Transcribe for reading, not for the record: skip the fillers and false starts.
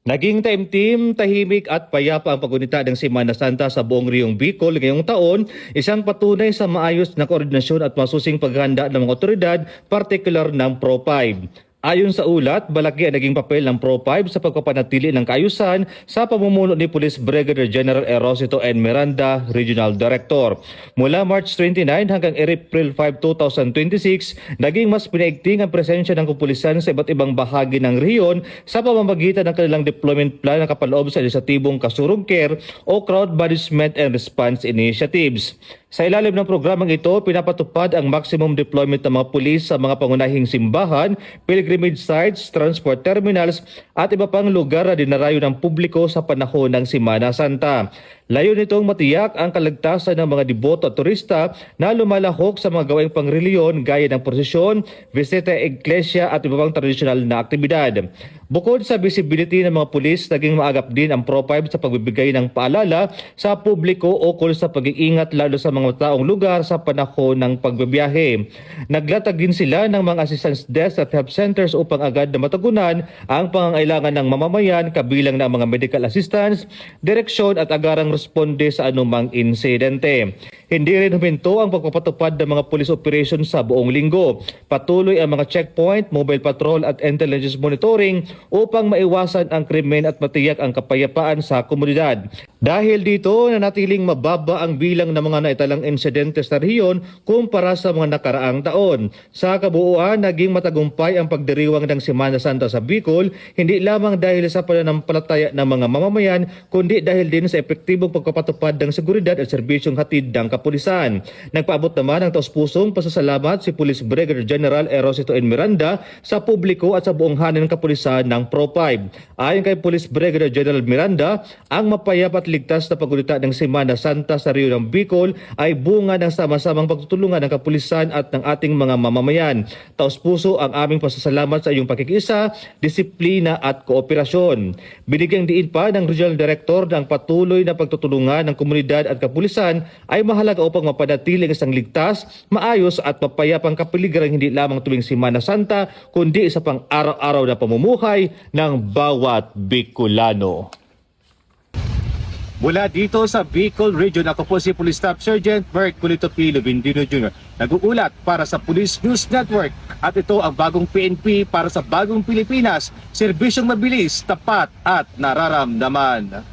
Naging taimtim, tahimik at payapa ang pagunita ng Semana Santa sa buong Riyong Bicol ngayong taon, isang patunay sa maayos na koordinasyon at masusing paghanda ng mga otoridad, partikular ng Pro-5. Ayon sa ulat, malaki ang naging papel ng Pro-5 sa pagpapanatili ng kaayusan sa pamumuno ni Police Brigadier General Erosito N. Miranda, Regional Director. Mula March 29 hanggang April 5, 2026, naging mas pinaigting ang presensya ng kapulisan sa iba't ibang bahagi ng rehiyon sa pamamagitan ng kanilang deployment plan na kapaloob sa inisatibong Kasurong Care o Crowd Management and Response Initiatives. Sa ilalim ng programang ito, pinapatupad ang maximum deployment ng mga pulis sa mga pangunahing simbahan, pilgrimage sites, transport terminals at iba pang lugar na dinarayo ng publiko sa panahon ng Semana Santa. Layo nitong matiyak ang kaligtasan ng mga deboto at turista na lumalahok sa mga gawaing pangreliyon gaya ng prosesyon, bisita iglesia at iba pang tradisyonal na aktibidad. Bukod sa visibility ng mga pulis, naging maagap din ang Pro-5 sa pagbibigay ng paalala sa publiko ukol sa pag-iingat lalo sa mga taong lugar sa panahon ng pagbibiyahe. Naglatag din sila ng mga assistance desk at help centers upang agad na matagunan ang pangangailangan ng mamamayan kabilang ng mga medical assistance, direksyon at agarang responde sa anumang insidente. Hindi rin huminto ang pagpapatupad ng mga police operations sa buong linggo. Patuloy ang mga checkpoint, mobile patrol at intelligence monitoring upang maiwasan ang krimen at matiyak ang kapayapaan sa komunidad. Dahil dito, nanatiling mababa ang bilang ng mga naitalang insidente sa rehiyon kumpara sa mga nakaraang taon. Sa kabuuan, naging matagumpay ang pagdiriwang ng Semana Santa sa Bicol, hindi lamang dahil sa pananampalataya ng mga mamamayan, kundi dahil din sa epektibong pagpapatupad ng seguridad at serbisyong hatid ng kapulisan. Nagpaabot naman ng taus-pusong pasasalamat si Police Brigadier General Erosito N. Miranda sa publiko at sa buong hanin ng kapulisan ng Pro-5. Ayon kay Police Brigadier General Miranda, ang mapayapa at ligtas na pagunita ng Semana Santa sa Rio ng Bicol ay bunga ng sama-samang pagtutulungan ng kapulisan at ng ating mga mamamayan. Taus-puso ang aming pasasalamat sa iyong pakikiisa, disiplina at kooperasyon. Binigyang diin pa ng Regional Director na ang patuloy na pagtutulungan ng komunidad at kapulisan ay mahalaga upang mapanatili ang isang ligtas, maayos at mapayapang kapaligiran hindi lamang tuwing Semana Santa kundi sa pang-araw-araw na pamumuhay ng bawat Bicolano. Mula dito sa Bicol Region, ako po si Police Staff Sergeant Mark Culito P. Lubindino Jr. Nag-uulat para sa Police News Network at ito ang bagong PNP para sa bagong Pilipinas, serbisyong mabilis, tapat at nararamdaman.